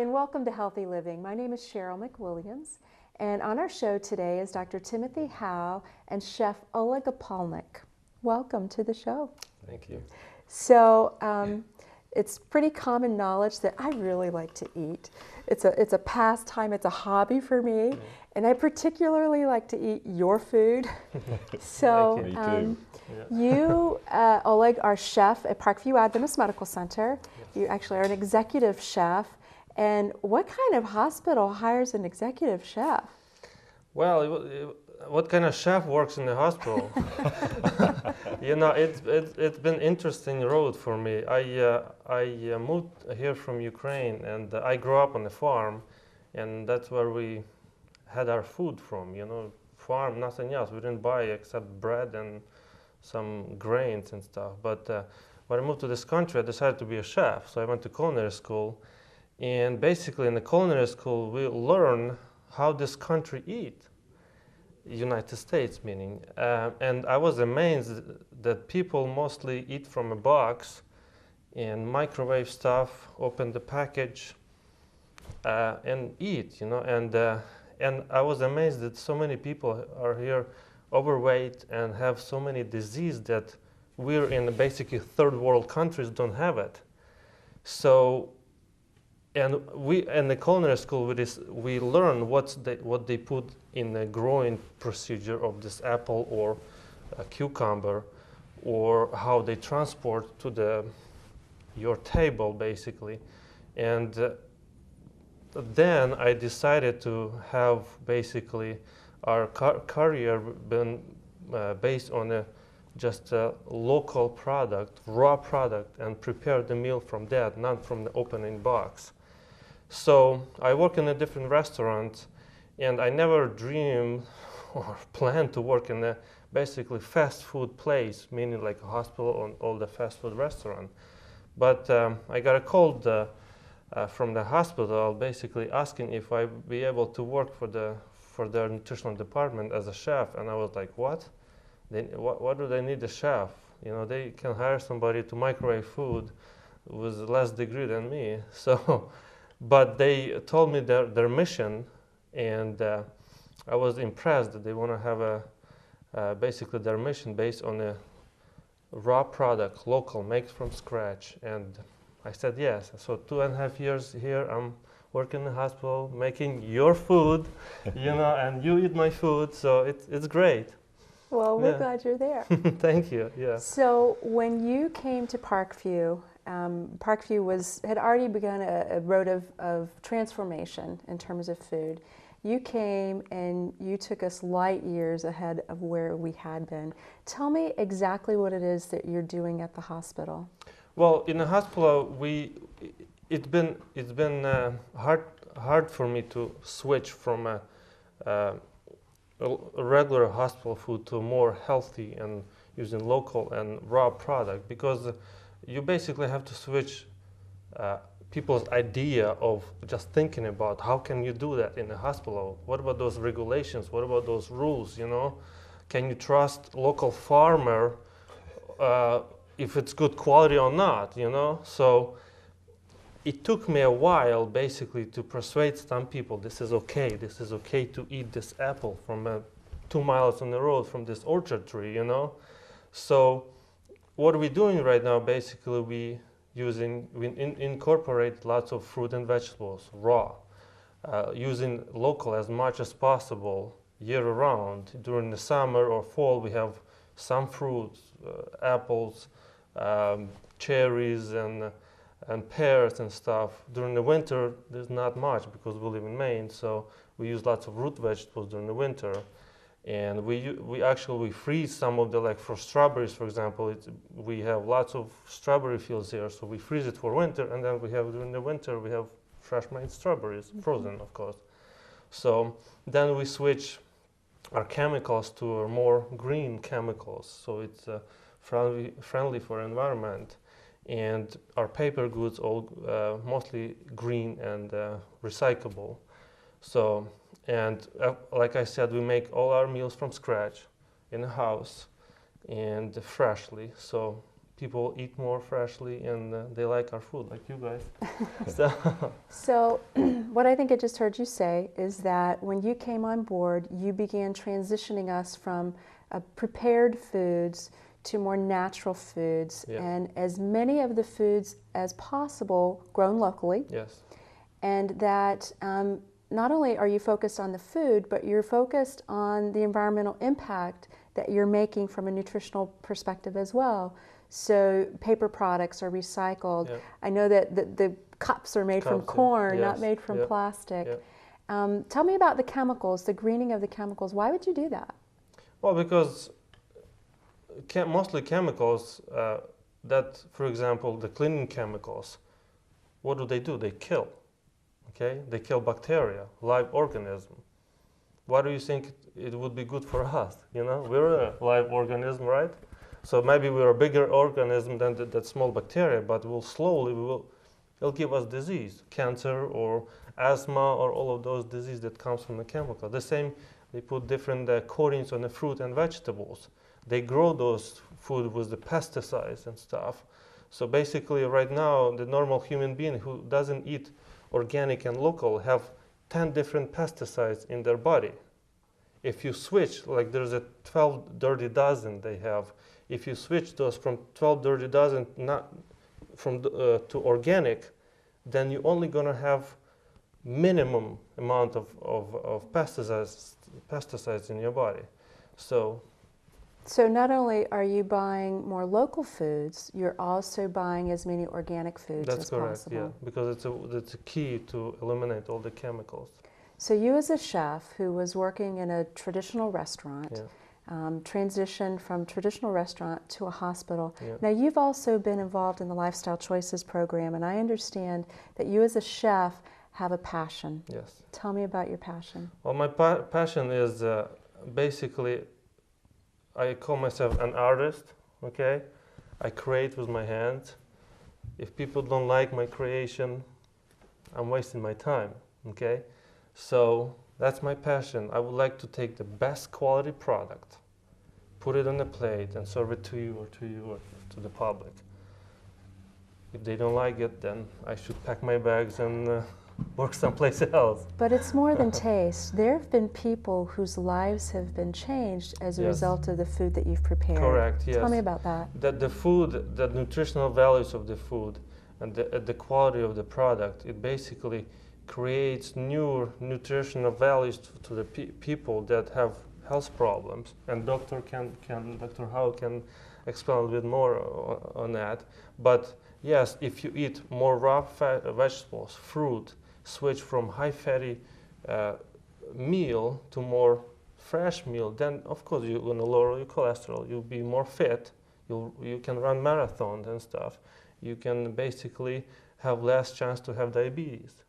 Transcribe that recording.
and welcome to Healthy Living. My name is Cheryl McWilliams, and on our show today is Dr. Timothy Howe and Chef Oleg Opalnik. Welcome to the show. Thank you. So it's pretty common knowledge that I really like to eat. It's a pastime, it's a hobby for me, and I particularly like to eat your food. So Me too. you, Oleg, are chef at Parkview Adventist Medical Center. Yes. You actually are an executive chef. And what kind of hospital hires an executive chef? Well, what kind of chef works in the hospital? You know, it's been interesting road for me. I moved here from Ukraine, and I grew up on a farm, and that's where we had our food from. You know, farm, nothing else. We didn't buy except bread and some grains and stuff. But when I moved to this country, I decided to be a chef. So I went to culinary school, and basically in the culinary school, we learn how this country eat. United States, meaning, and I was amazed that people mostly eat from a box and microwave stuff, open the package, and eat. You know, and I was amazed that so many people are here overweight and have so many diseases that we're in basically third world countries don't have it. So. And we in the culinary school we learn what they put in the growing procedure of this apple or a cucumber, or how they transport to your table basically. And then I decided to have basically our career been based on just a local product, raw product, and prepare the meal from that, not from the opening box. So I work in a different restaurant, and I never dreamed or planned to work in a basically fast food place, meaning like a hospital or all the fast food restaurant. But I got a call from the hospital, basically asking if I'd be able to work for their nutritional department as a chef, and I was like, what? What do they need a chef? You know, they can hire somebody to microwave food with less degree than me. So. But they told me their mission, and I was impressed that they want to have basically their mission based on a raw product, local, made from scratch. And I said yes. So 2.5 years here, I'm working in the hospital, making your food, you know, and you eat my food. So it's great. Well, we're glad you're there. Thank you. Yeah. So when you came to Parkview, Parkview had already begun a road of transformation in terms of food. You came and you took us light years ahead of where we had been. Tell me exactly what it is that you're doing at the hospital. Well, in the hospital, it's been hard for me to switch from a regular hospital food to more healthy and using local and raw product, because you basically have to switch people's idea of just thinking about how can you do that in a hospital? What about those regulations? What about those rules? You know, can you trust local farmer if it's good quality or not? You know, so it took me a while basically to persuade some people this is okay. This is okay to eat this apple from 2 miles on the road from this orchard tree. You know, so. What we're doing right now, basically, we incorporate lots of fruit and vegetables, raw, using local as much as possible year-round. During the summer or fall, we have some fruits, apples, cherries, and pears and stuff. During the winter, there's not much because we live in Maine, so we use lots of root vegetables during the winter. And we actually freeze some of the, like for strawberries, for example, we have lots of strawberry fields here, so we freeze it for winter, and then during the winter we have fresh made strawberries, frozen of course. So then we switch our chemicals to more green chemicals, so it's friendly for environment, and our paper goods all mostly green and recyclable. So. And like I said, we make all our meals from scratch in the house and freshly. So people eat more freshly, and they like our food, like you guys. So, So what I think I just heard you say is that when you came on board, you began transitioning us from prepared foods to more natural foods, Yeah. and as many of the foods as possible grown locally. yes, And that not only are you focused on the food, but you're focused on the environmental impact that you're making from a nutritional perspective as well. So paper products are recycled. yeah. I know that the cups are made from Cups, yeah. corn, not Yes, made from yeah, plastic. yeah. Tell me about the chemicals, the greening of the chemicals. Why would you do that? Well, because mostly chemicals that, for example, the cleaning chemicals, what do? They kill. Okay, they kill bacteria, live organism. Why do you think it would be good for us? You know, we're a live organism, right? So maybe we're a bigger organism than that small bacteria, but it'll give us disease, cancer or asthma or all of those diseases that comes from the chemical. The same, they put different coatings on the fruit and vegetables. They grow those food with the pesticides and stuff. So basically right now, the normal human being who doesn't eat organic and local have 10 different pesticides in their body. If you switch, like there's a 12 dirty dozen they have, if you switch those from 12 dirty dozen to organic, then you're only going to have minimum amount of pesticides in your body. So not only are you buying more local foods, you're also buying as many organic foods that's as correct, possible. yeah, because it's a key to eliminate all the chemicals. So you as a chef who was working in a traditional restaurant, Yeah. transitioned from traditional restaurant to a hospital. Yeah. Now you've also been involved in the Lifestyle Choices program, and I understand that you as a chef have a passion. Yes. Tell me about your passion. Well, my passion is basically, I call myself an artist, okay? I create with my hands. If people don't like my creation, I'm wasting my time, okay? So that's my passion. I would like to take the best quality product, put it on a plate and serve it to you or to the public. If they don't like it, then I should pack my bags and work someplace else. But it's more than taste. There have been people whose lives have been changed as a Yes. result of the food that you've prepared. Correct, yes. Tell me about that. That the food, the nutritional values of the food and the quality of the product, it basically creates new nutritional values to the people that have health problems. And Dr. Howe can explain a little bit more on that. But yes, if you eat more raw vegetables, fruit, switch from high fatty meal to more fresh meal, then of course you're going to lower your cholesterol. You'll be more fit. You can run marathons and stuff. You can basically have less chance to have diabetes.